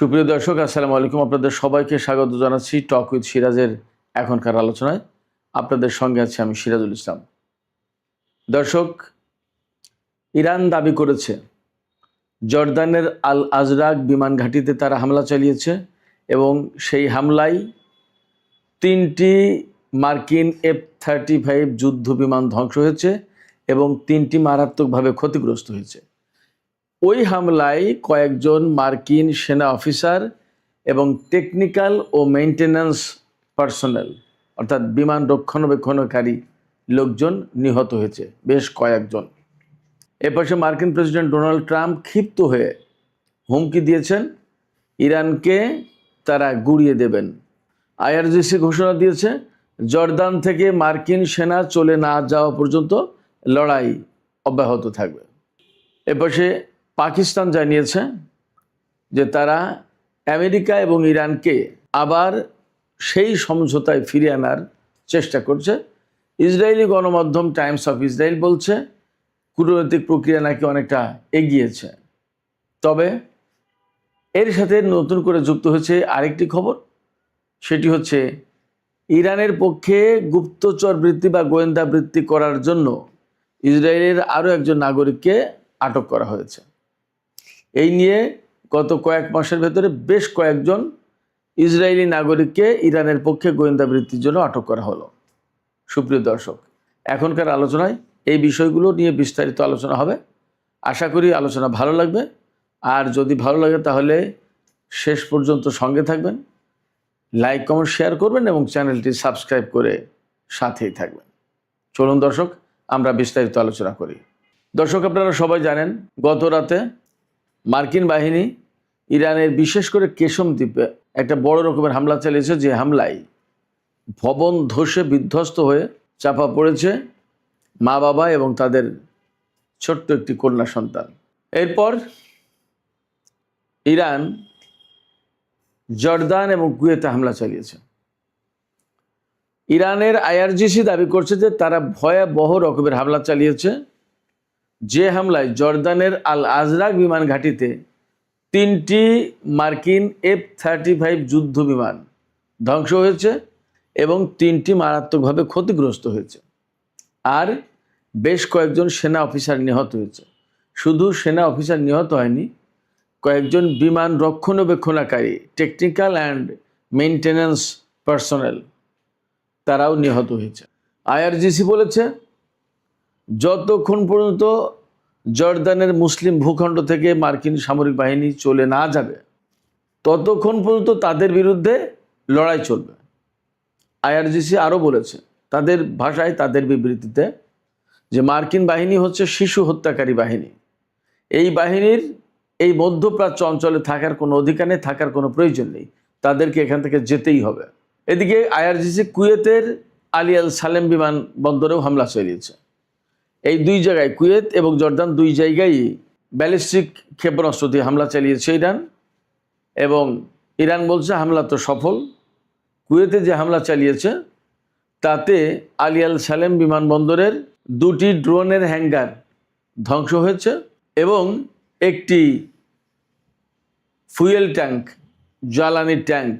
সুপ্রিয় দর্শক, আসসালামু আলাইকুম। আপনাদের সবাইকে স্বাগত জানাচ্ছি টক উইথ সিরাজের এখনকার আলোচনায়। আপনাদের সঙ্গে আছি আমি সিরাজুল ইসলাম। দর্শক, ইরান দাবি করেছে জর্দানের আল আজরাক বিমান ঘাঁটিতে তারা হামলা চালিয়েছে এবং সেই হামলায় 3টি মার্কিন F-35 যুদ্ধ বিমান ধ্বংস হয়েছে এবং 3টি মারাত্মকভাবে ক্ষতিগ্রস্ত হয়েছে। ওই হামলায় কয়েকজন মার্কিন সেনা অফিসার এবং টেকনিক্যাল ও মেইনটেন্যান্স পার্সোনেল অর্থাৎ বিমান রক্ষণাবেক্ষণকারী লোকজন নিহত হয়েছে, বেশ কয়েকজন। এপাশে মার্কিন প্রেসিডেন্ট ডোনাল্ড ট্রাম্প ক্ষিপ্ত হয়ে হুমকি দিয়েছেন ইরানকে তারা গুঁড়িয়ে দেবেন। আইআরজিসি ঘোষণা দিয়েছে জর্দান থেকে মার্কিন সেনা চলে না যাওয়া পর্যন্ত লড়াই অব্যাহত থাকবে। এপাশে পাকিস্তান জানিয়েছে যে তারা আমেরিকা এবং ইরানকে আবার সেই সমঝোতায় ফিরিয়ে আনার চেষ্টা করছে। ইসরায়েলি গণমাধ্যম টাইমস অফ ইসরায়েল বলছে কূটনৈতিক প্রক্রিয়া নাকি অনেকটা এগিয়েছে। তবে এর সাথে নতুন করে যুক্ত হয়েছে আরেকটি খবর, সেটি হচ্ছে ইরানের পক্ষে গুপ্তচর বৃত্তি বা গোয়েন্দা বৃত্তি করার জন্য ইসরায়েলের আরও একজন নাগরিককে আটক করা হয়েছে। এই নিয়ে গত কয়েক মাসের ভেতরে বেশ কয়েকজন ইসরায়েলি নাগরিককে ইরানের পক্ষে গোয়েন্দা বৃত্তির জন্য আটক করা হলো। সুপ্রিয় দর্শক, এখনকার আলোচনায় এই বিষয়গুলো নিয়ে বিস্তারিত আলোচনা হবে। আশা করি আলোচনা ভালো লাগবে, আর যদি ভালো লাগে তাহলে শেষ পর্যন্ত সঙ্গে থাকবেন, লাইক কমেন্ট শেয়ার করবেন এবং চ্যানেলটি সাবস্ক্রাইব করে সাথেই থাকবেন। চলুন দর্শক, আমরা বিস্তারিত আলোচনা করি। দর্শক, আপনারা সবাই জানেন গত রাতে মার্কিন বাহিনী ইরানের বিশেষ করে কেশম দ্বীপে একটা বড় রকমের হামলা চালিয়েছে, যে হামলায় ভবন ধসে বিধ্বস্ত হয়ে চাপা পড়েছে মা বাবা এবং তাদের ছোট্ট একটি কন্যা সন্তান। এরপর ইরান জর্দান এবং কুয়েতে হামলা চালিয়েছে। ইরানের আইআরজিসি দাবি করছে যে তারা ভয়াবহ রকমের হামলা চালিয়েছে, যে হামলায় জর্দানের আল আজরাক বিমান ঘাঁটিতে 3টি মার্কিন F-35 যুদ্ধ বিমান ধ্বংস হয়েছে এবং 3টি মারাত্মকভাবে ক্ষতিগ্রস্ত হয়েছে, আর বেশ কয়েকজন সেনা অফিসার নিহত হয়েছে। শুধু সেনা অফিসার নিহত হয়নি, কয়েকজন বিমান রক্ষণাবেক্ষণকারী টেকনিক্যাল অ্যান্ড মেইনটেন্যান্স পার্সোনেল তারাও নিহত হয়েছে। আইআরজিসি বলেছে যতক্ষণ পর্যন্ত জর্দানের মুসলিম ভূখণ্ড থেকে মার্কিন সামরিক বাহিনী চলে না যাবে ততক্ষণ পর্যন্ত তাদের বিরুদ্ধে লড়াই চলবে। আইআরজিসি আরও বলেছে তাদের ভাষায়, তাদের বিবৃতিতে, যে মার্কিন বাহিনী হচ্ছে শিশু হত্যাকারী বাহিনী। এই বাহিনীর এই মধ্যপ্রাচ্য অঞ্চলে থাকার কোনো অধিকার নেই, থাকার কোনো প্রয়োজন নেই, তাদেরকে এখান থেকে যেতেই হবে। এদিকে আইআরজিসি কুয়েতের আলী আল সালেম বিমান বন্দরেও হামলা চালিয়েছে। এই দুই জায়গায়, কুয়েত এবং জর্দান, দুই জায়গায় ব্যালিস্টিক ক্ষেপণাস্ত্র দিয়ে হামলা চালিয়েছে ইরান, এবং ইরান বলছে হামলা তো সফল। কুয়েতে যে হামলা চালিয়েছে তাতে আলী আল সালেম বিমানবন্দরের 2টি ড্রোনের হ্যাঙ্গার ধ্বংস হয়েছে এবং একটি ফুয়েল ট্যাঙ্ক, জ্বালানি ট্যাঙ্ক,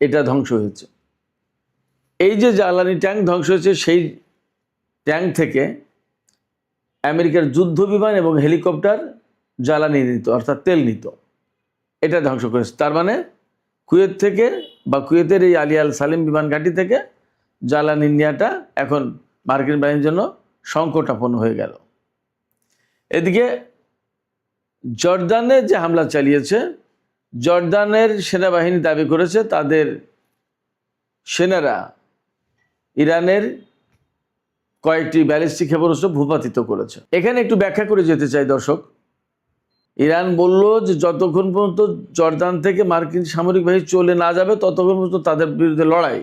এটা ধ্বংস হয়েছে। এই যে জ্বালানি ট্যাঙ্ক ধ্বংস হয়েছে, সেই ট্যাঙ্ক থেকে আমেরিকার যুদ্ধ বিমান এবং হেলিকপ্টার জ্বালানি নিত, অর্থাৎ তেল নিত, এটা ধ্বংস করেছে। তার মানে কুয়েত থেকে বা কুয়েতের এই আলী আল সালেম বিমান ঘাঁটি থেকে জ্বালানি নেওয়াটা এখন মার্কিন বাহিনীর জন্য সংকটাপন্ন হয়ে গেল। এদিকে জর্দানে যে হামলা চালিয়েছে, জর্দানের সেনাবাহিনী দাবি করেছে তাদের সেনারা ইরানের কয়েকটি ব্যালিস্টিক ক্ষেপণাস্ত্র ভূপাতিত করেছে। এখানে একটু ব্যাখ্যা করে যেতে চাই দর্শক। ইরান বলল যে যতক্ষণ পর্যন্ত জর্দান থেকে মার্কিন সামরিক বাহিনী চলে না যাবে ততক্ষণ পর্যন্ত তাদের বিরুদ্ধে লড়াই।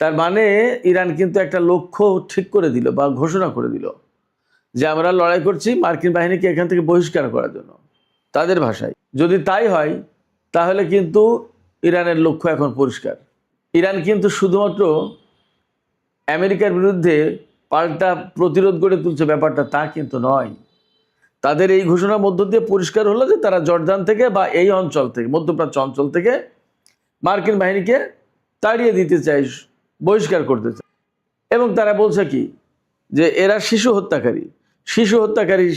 তার মানে ইরান কিন্তু একটা লক্ষ্য ঠিক করে দিল বা ঘোষণা করে দিল যে আমরা লড়াই করছি মার্কিন বাহিনীকে এখান থেকে বহিষ্কার করার জন্য, তাদের ভাষায়। যদি তাই হয় তাহলে কিন্তু ইরানের লক্ষ্য এখন পরিষ্কার। ইরান কিন্তু শুধুমাত্র আমেরিকার বিরুদ্ধে পাল্টা প্রতিরোধ গড়ে তুলছে ব্যাপারটা তা কিন্তু নয়। তাদের এই ঘোষণার মধ্য দিয়ে পরিষ্কার হলো যে তারা জর্দান থেকে বা এই অঞ্চল থেকে, মধ্যপ্রাচ্য অঞ্চল থেকে মার্কিন বাহিনীকে তাড়িয়ে দিতে চায়, বহিষ্কার করতে চায়। এবং তারা বলছে কি, যে এরা শিশু হত্যাকারী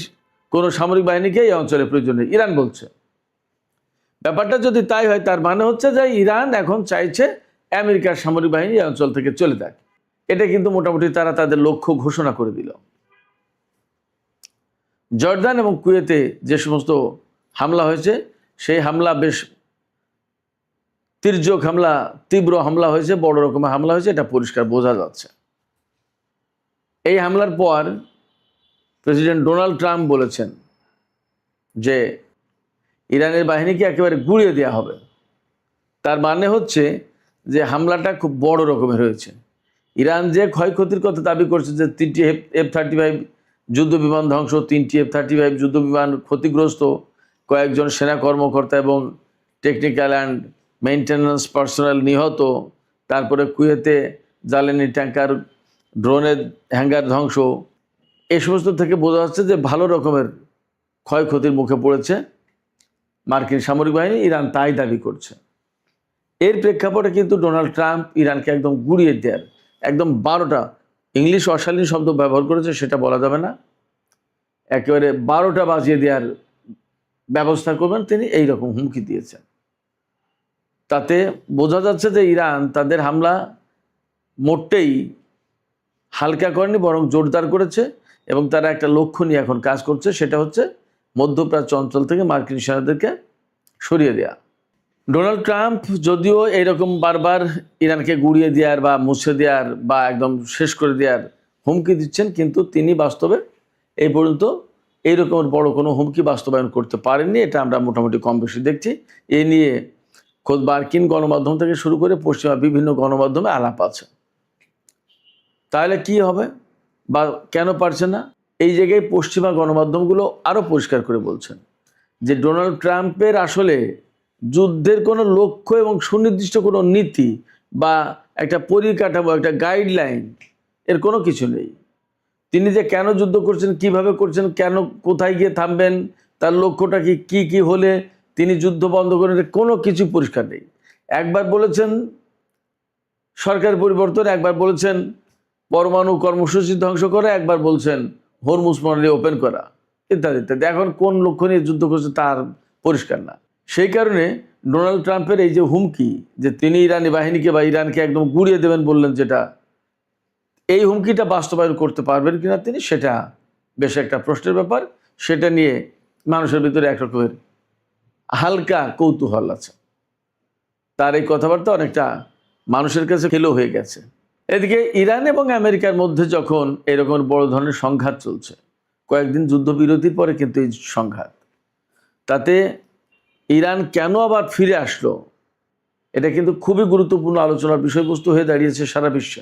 কোনো সামরিক বাহিনীকে এই অঞ্চলে প্রয়োজন নেই, ইরান বলছে। ব্যাপারটা যদি তাই হয়, তার মানে হচ্ছে যে ইরান এখন চাইছে আমেরিকার সামরিক বাহিনী এই অঞ্চল থেকে চলে যাক। এটা কিন্তু মোটামুটি তারা তাদের লক্ষ্য ঘোষণা করে দিল। জর্দান এবং কুয়েতে যে সমস্ত হামলা হয়েছে, সেই হামলা বেশ তীর্যক হামলা, তীব্র হামলা হয়েছে, বড় রকমের হামলা হয়েছে, এটা পরিষ্কার বোঝা যাচ্ছে। এই হামলার পর প্রেসিডেন্ট ডোনাল্ড ট্রাম্প বলেছেন যে ইরানের বাহিনীকে একেবারে গুঁড়িয়ে দেওয়া হবে। তার মানে হচ্ছে যে হামলাটা খুব বড় রকমের হয়েছে। ইরান যে ক্ষয়ক্ষতির কথা দাবি করছে, যে 3টি F-35 যুদ্ধ বিমান ধ্বংস, 3টি F-35 যুদ্ধ বিমান ক্ষতিগ্রস্ত, কয়েকজন সেনা কর্মকর্তা এবং টেকনিক্যাল অ্যান্ড মেইনটেন্যান্স পার্সোনাল নিহত, তারপরে কুয়েতে জ্বালানি ট্যাঙ্কার, ড্রোনের হ্যাঙ্গার ধ্বংস, এই সমস্ত থেকে বোঝা যাচ্ছে যে ভালো রকমের ক্ষয়ক্ষতির মুখে পড়েছে মার্কিন সামরিক বাহিনী। ইরান তাই দাবি করছে। এর প্রেক্ষাপটে কিন্তু ডোনাল্ড ট্রাম্প ইরানকে একদম গুঁড়িয়ে দেওয়ার, একদম 12টা, ইংলিশ অশালীন শব্দ ব্যবহার করেছে, সেটা বলা যাবে না, একেবারে 12টা বাজিয়ে দেওয়ার ব্যবস্থা করবেন তিনি, এই রকম হুমকি দিয়েছেন। তাতে বোঝা যাচ্ছে যে ইরান তাদের হামলা মোটেই হালকা করেনি, বরং জোরদার করেছে এবং তারা একটা লক্ষ্য নিয়ে এখন কাজ করছে, সেটা হচ্ছে মধ্যপ্রাচ্য অঞ্চল থেকে মার্কিন সেনাদেরকে সরিয়ে দেয়া। ডোনাল্ড ট্রাম্প যদিও এইরকম বারবার ইরানকে গুঁড়িয়ে দেওয়ার বা মুছে দেওয়ার বা একদম শেষ করে দেওয়ার হুমকি দিচ্ছেন, কিন্তু তিনি বাস্তবে এই পর্যন্ত এইরকমের বড় কোনো হুমকি বাস্তবায়ন করতে পারেননি। এটা আমরা মোটামুটি কম বেশি দেখছি। এ নিয়ে খোদ মার্কিন গণমাধ্যম থেকে শুরু করে পশ্চিমা বিভিন্ন গণমাধ্যমে আলাপ আছে। তাহলে কি হবে বা কেন পারছে না? এই জায়গায় পশ্চিমা গণমাধ্যমগুলো আরও পরিষ্কার করে বলছেন যে ডোনাল্ড ট্রাম্পের আসলে যুদ্ধের কোনো লক্ষ্য এবং সুনির্দিষ্ট কোনো নীতি বা একটা পরিকাঠামো, একটা গাইডলাইন, এর কোনো কিছু নেই। তিনি যে কেন যুদ্ধ করছেন, কিভাবে করছেন, কেন, কোথায় গিয়ে থামবেন, তার লক্ষ্যটা কি কি হলে তিনি যুদ্ধ বন্ধ করেন, কোনো কিছু পরিষ্কার নেই। একবার বলেছেন সরকার পরিবর্তন, একবার বলেছেন পরমাণু কর্মসূচি ধ্বংস করা, একবার বলছেন হরমুজ প্রণালী ওপেন করা, ইত্যাদি ইত্যাদি। এখন কোন লক্ষ্য নিয়ে যুদ্ধ করছে তার পরিষ্কার না। সেই কারণে ডোনাল্ড ট্রাম্পের এই যে হুমকি, যে তিনি ইরানি বাহিনীকে বা ইরানকে একদম গুঁড়িয়ে দেবেন বললেন, যেটা, এই হুমকিটা বাস্তবায়ন করতে পারবেন কিনা তিনি, সেটা বেশ একটা প্রশ্নের ব্যাপার। সেটা নিয়ে মানুষের ভিতরে একরকমের হালকা কৌতূহল আছে। তার এই কথাবার্তা অনেকটা মানুষের কাছে খেলো হয়ে গেছে। এদিকে ইরান এবং আমেরিকার মধ্যে যখন এরকম বড় ধরনের সংঘাত চলছে, কয়েকদিন যুদ্ধবিরতির পরে কিন্তু এই সংঘাত, তাতে ইরান কেন আবার ফিরে আসলো, এটা কিন্তু খুবই গুরুত্বপূর্ণ আলোচনার বিষয়বস্তু হয়ে দাঁড়িয়েছে সারা বিশ্বে।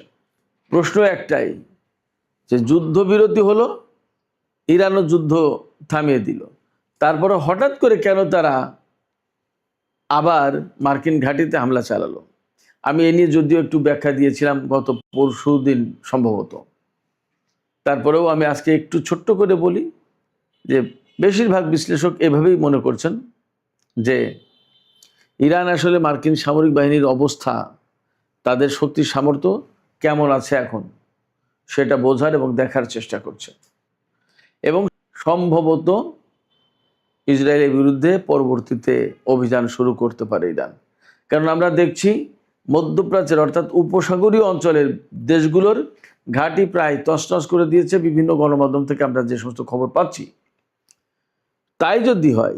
প্রশ্ন একটাই, যে যুদ্ধবিরতি হলো, ইরানও যুদ্ধ থামিয়ে দিল, তারপরে হঠাৎ করে কেন তারা আবার মার্কিন ঘাঁটিতে হামলা চালালো? আমি এ নিয়ে যদিও একটু ব্যাখ্যা দিয়েছিলাম গত পরশুদিন সম্ভবত, তারপরেও আমি আজকে একটু ছোট্ট করে বলি যে বেশিরভাগ বিশ্লেষক এভাবেই মনে করছেন যে ইরান আসলে মার্কিন সামরিক বাহিনীর অবস্থা, তাদের শক্তি সামর্থ্য কেমন আছে এখন, সেটা বোঝার এবং দেখার চেষ্টা করছে, এবং সম্ভবত ইসরায়েলের বিরুদ্ধে পরবর্তীতে অভিযান শুরু করতে পারে ইরান। কারণ আমরা দেখছি মধ্যপ্রাচ্যের অর্থাৎ উপসাগরীয় অঞ্চলের দেশগুলোর ঘাঁটি প্রায় তছনছ করে দিয়েছে বিভিন্ন গণমাধ্যম থেকে আমরা যে সমস্ত খবর পাচ্ছি। তাই যদি হয়,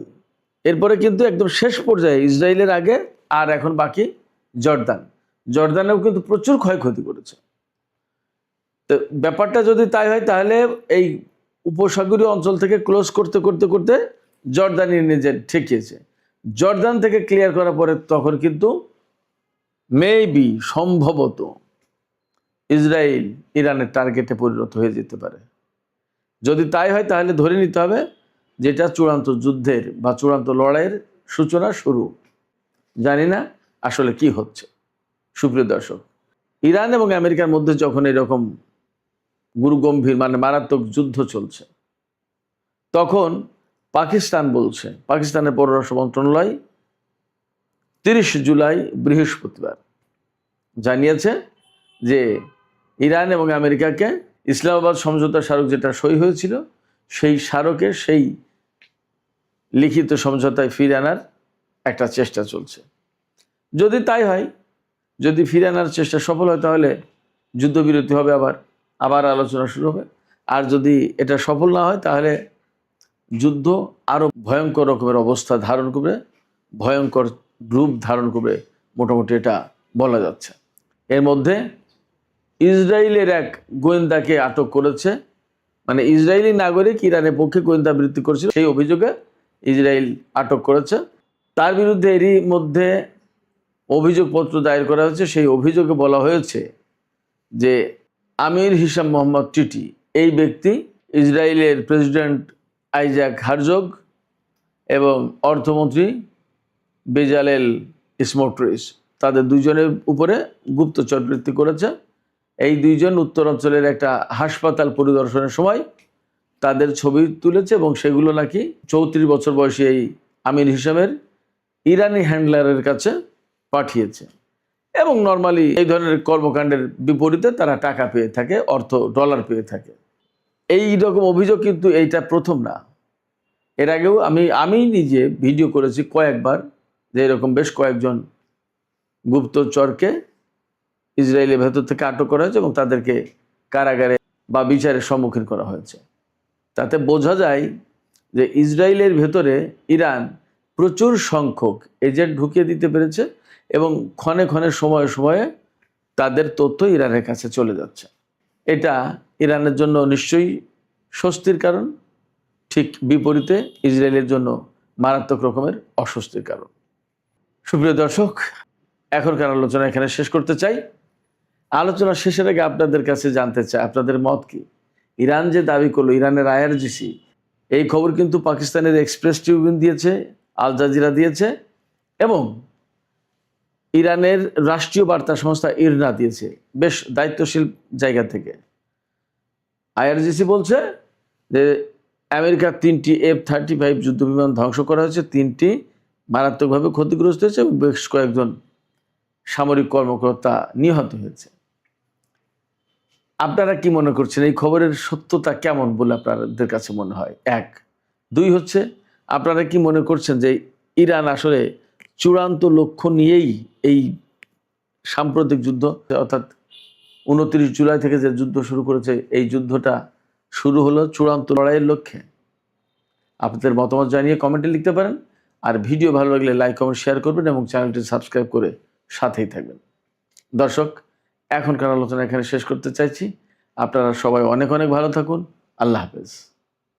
এরপরে কিন্তু একদম শেষ পর্যায়ে ইসরায়েলের আগে আর এখন বাকি জর্দানেও কিন্তু প্রচুর ক্ষয়ক্ষতি করেছে। তো ব্যাপারটা যদি তাই হয়, তাহলে এই উপসাগরীয় অঞ্চল থেকে ক্লোজ করতে করতে করতে জর্দানি নিজে ঠেকিয়েছে। জর্দান থেকে ক্লিয়ার করার পরে তখন কিন্তু মেবি সম্ভবত ইসরায়েল ইরানের টার্গেটে পরিণত হয়ে যেতে পারে। যদি তাই হয়, তাহলে ধরে নিতে হবে যেটা চূড়ান্ত যুদ্ধের বা চূড়ান্ত লড়াইয়ের সূচনা, শুরু। জানি না আসলে কি হচ্ছে। সুপ্রিয় দর্শক, ইরান এবং আমেরিকার মধ্যে যখন এরকম গুরুগম্ভীর, মানে মারাত্মক যুদ্ধ চলছে, তখন পাকিস্তান বলছে, পাকিস্তানের পররাষ্ট্র মন্ত্রণালয় 30 জুলাই বৃহস্পতিবার জানিয়েছে যে ইরান এবং আমেরিকাকে ইসলামাবাদ সমঝোতা স্মারক যেটা সই হয়েছিল সেই স্মারকে, সেই লিখিত সমঝোতায় ফিরে আনার একটা চেষ্টা চলছে। যদি তাই হয়, যদি ফিরে আনার চেষ্টা সফল হয়, তাহলে যুদ্ধবিরতি হবে, আবার আলোচনা শুরু হবে। আর যদি এটা সফল না হয়, তাহলে যুদ্ধ আরও ভয়ঙ্কর রকমের অবস্থা ধারণ করবে, ভয়ঙ্কর রূপ ধারণ করবে, মোটামুটি এটা বলা যাচ্ছে। এর মধ্যে ইসরায়েলের এক গোয়েন্দাকে আটক করেছে, মানে ইসরায়েলি নাগরিক ইরানের পক্ষে গোয়েন্দা বৃত্তি করেছিল, সেই অভিযোগে ইসরায়েল আটক করেছে। তার বিরুদ্ধে এরই মধ্যে অভিযোগপত্র দায়ের করা হয়েছে। সেই অভিযোগে বলা হয়েছে যে আমির হিশাম মোহাম্মদ টিটি, এই ব্যক্তি ইসরায়েলের প্রেসিডেন্ট আইজাক হারজগ এবং অর্থমন্ত্রী বেজালেল স্মোটরিচ, তাদের দুইজনের উপরে গুপ্তচর বৃত্তি করেছে। এই দুইজন উত্তরাঞ্চলের একটা হাসপাতাল পরিদর্শনের সময় তাদের ছবি তুলেছে এবং সেগুলো নাকি 34 বছর বয়সী এই আমির হিসামের ইরানি হ্যান্ডলারের কাছে পাঠিয়েছে। এবং নর্মালি এই ধরনের কর্মকাণ্ডের বিপরীতে তারা টাকা পেয়ে থাকে, ডলার পেয়ে থাকে। এই রকম অভিযোগ কিন্তু এইটা প্রথম না। এর আগেও আমি নিজে ভিডিও করেছি কয়েকবার, যে এরকম বেশ কয়েকজন গুপ্তচরকে ইসরায়েলের ভেতর থেকে আটক করা হয়েছে এবং তাদেরকে কারাগারে বা বিচারের সম্মুখীন করা হয়েছে। তাতে বোঝা যায় যে ইসরায়েলের ভেতরে ইরান প্রচুর সংখ্যক এজেন্ট ঢুকিয়ে দিতে পেরেছে এবং ক্ষণে ক্ষণে সময়ে সময়ে তাদের তথ্য ইরানের কাছে চলে যাচ্ছে। এটা ইরানের জন্য নিশ্চয়ই স্বস্তির কারণ, ঠিক বিপরীতে ইসরায়েলের জন্য মারাত্মক রকমের অস্বস্তির কারণ। সুপ্রিয় দর্শক, এখনকার আলোচনা এখানে শেষ করতে চাই। আলোচনা শেষের আগে আপনাদের কাছে জানতে চাই আপনাদের মত কি। ইরান যে দাবি করলো, ইরানের আইআরজিসি, এই খবর কিন্তু পাকিস্তানের এক্সপ্রেস ট্রিবিউন দিয়েছে, আল জাজিরা দিয়েছে এবং ইরানের রাষ্ট্রীয় বার্তা সংস্থা ইরনা দিয়েছে, বেশ দায়িত্বশীল জায়গা থেকে। আইআরজিসি বলছে যে আমেরিকার 3টি F-35 যুদ্ধবিমান ধ্বংস করা হয়েছে, 3টি মারাত্মকভাবে ক্ষতিগ্রস্ত হয়েছে এবং বেশ কয়েকজন সামরিক কর্মকর্তা নিহত হয়েছে। আপনারা কি মনে করছেন, এই খবরের সত্যতা কেমন বলে আপনাদের কাছে মনে হয়? 1, 2 হচ্ছে, আপনারা কি মনে করছেন যে ইরান আসলে চূড়ান্ত লক্ষ্য নিয়েই এই সাম্প্রতিক যুদ্ধ, অর্থাৎ 29 জুলাই থেকে যে যুদ্ধ শুরু করেছে, এই যুদ্ধটা শুরু হলো চূড়ান্ত লড়াইয়ের লক্ষ্যে? আপনাদের মতামত জানিয়ে কমেন্টে লিখতে পারেন। আর ভিডিও ভালো লাগলে লাইক, কমেন্ট, শেয়ার করবেন এবং চ্যানেলটি সাবস্ক্রাইব করে সাথেই থাকবেন। দর্শক, এখনকার আলোচনা এখানে শেষ করতে চাইছি। আপনারা সবাই অনেক অনেক ভালো থাকুন। আল্লাহ হাফেজ।